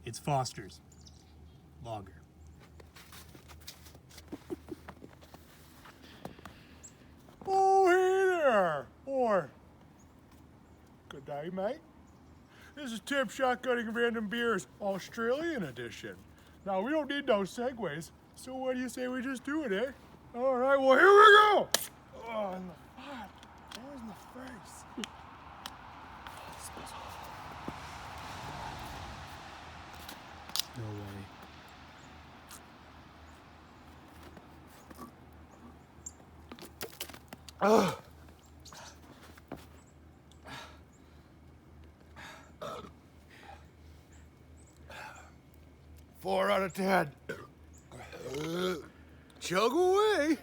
It's Foster's. Lager. Oh, hey there, boy. Good day, mate. This is Tim Shotgunning Random Beers, Australian edition. Now, we don't need no segues, so what do you say we just do it, eh? All right, well, here we go. Oh, in the butt. Oh, in the face. No way. Ugh. 4 out of 10. Chug away.